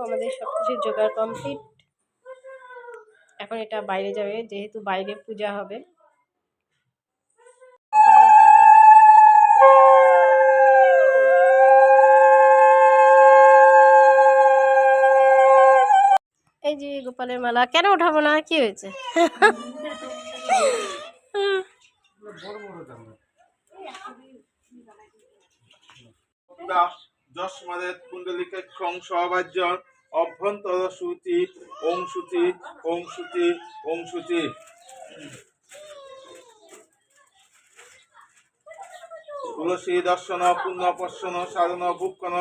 আমাদের সবকিছু জোগাড় কমপ্লিট। এখন এটা বাইরে যাবে, যেহেতু বাইরে পূজা হবে। এই যে গোপালের মালা কেন উঠাবো না, কি হয়েছে? যস্মাদেত কুণ্ডলিকাক্ষং সভাজ্য অভ্যন্তর শুচি ওং শুচি ওং শুচি ওং শুচি। তুলসী দর্শন পুণ্যপর্শন সাধন ভুক্ষণ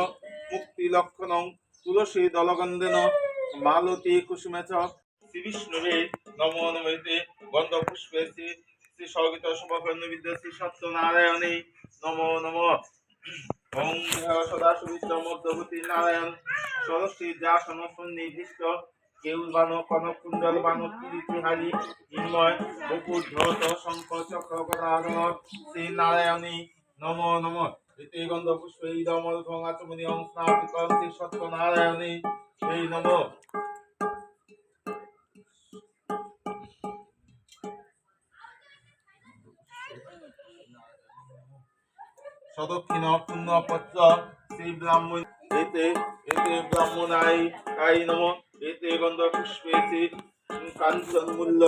মুক্তি লক্ষণ তুলসী দলগন্ধেন মালতী কুসুমেচ শ্রী বিষ্ণুবে নমো নমঃতে গন্ধ পুষ্পে শ্রী সর্গিত শুভকর্ণ বিদ্যা শ্রী সত্যনারায়ণে নমো নমঃ। ওং সদা সুবিষ্ট মধ্যবতী নারায়ণ সরস্বতী যাসন সন্নিধিষ্ট কেউল বানো কনক কুণ্ডল বানো কিরিতিহারি হিময় মুকুট ধৌত শঙ্খ চক্র গদাধর শ্রী নারায়ণী নমো নমঃ। এতে গন্ধ পুষ্পে ইদমল গঙ্গাচমনি ওং স্নাপিকং শ্রী সত্যনারায়ণী এই নমঃ। সদক্ষিণ পুণ্যপত্র শ্রী ব্রাহ্মণ এতে ব্রাহ্মণাই তাই নমঃ। এতে গন্ধ পুষ্পে শ্রী কাঞ্চন মূল্য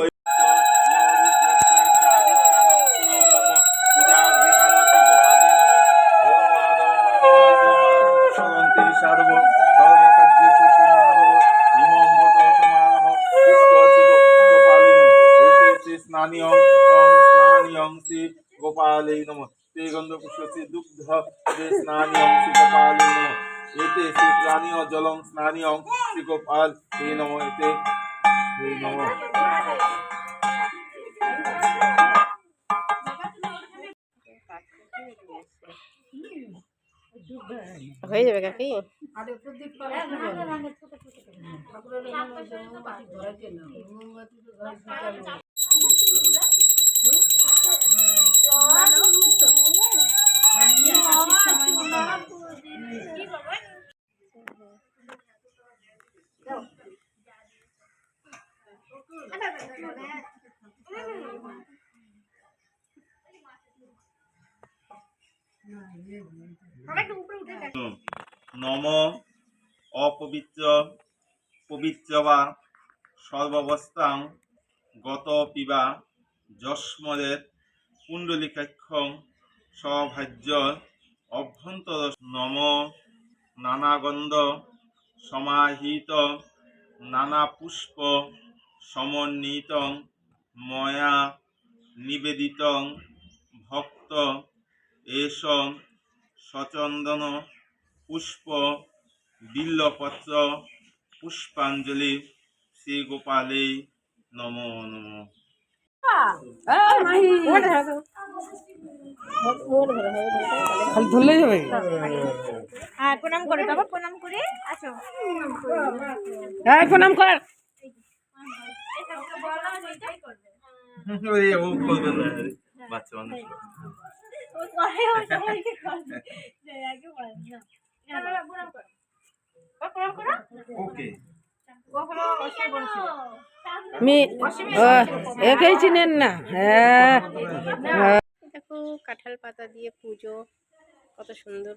গোপালে নমঃ। ते गंध पुष्पे दुग्ध स्नानियं श्री गोपाले नमः। एते श्री प्राणिय जलं स्नानियं श्री गोपाल हे नमः। एते हे नमः। হয়ে যাবে কাকি। নম অপবিত্র পবিত্রবা সর্বাবস্থাং গত পিবা যস্মদের কুণ্ডলিকাক্ষং সভাজ্য অভ্যন্তর নম নানাগন্ধ সমাহিত নানা পুষ্প সমন্বিত ময়া নিবেদিত ভক্ত এষ সচন্দন পুষ্প বিল্লপত্র পুষ্পাঞ্জলি শ্রী গোপালে নমো নমঃ। ধরলে যাবে। হ্যাঁ প্রণাম করে বাবা, প্রণাম করে আসো। হ্যাঁ প্রণাম কর। বাচ্চা মানুষ ওকে একেই চিনেন না। হ্যাঁ দেখো কাঁঠাল পাতা দিয়ে পুজো কত সুন্দর।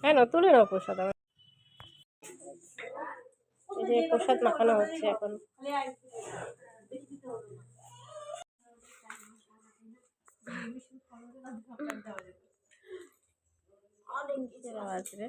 হ্যাঁ তুলে নাও প্রসাদ। এই যে প্রসাদ মাখানো হচ্ছে এখন। আওয়াজ রে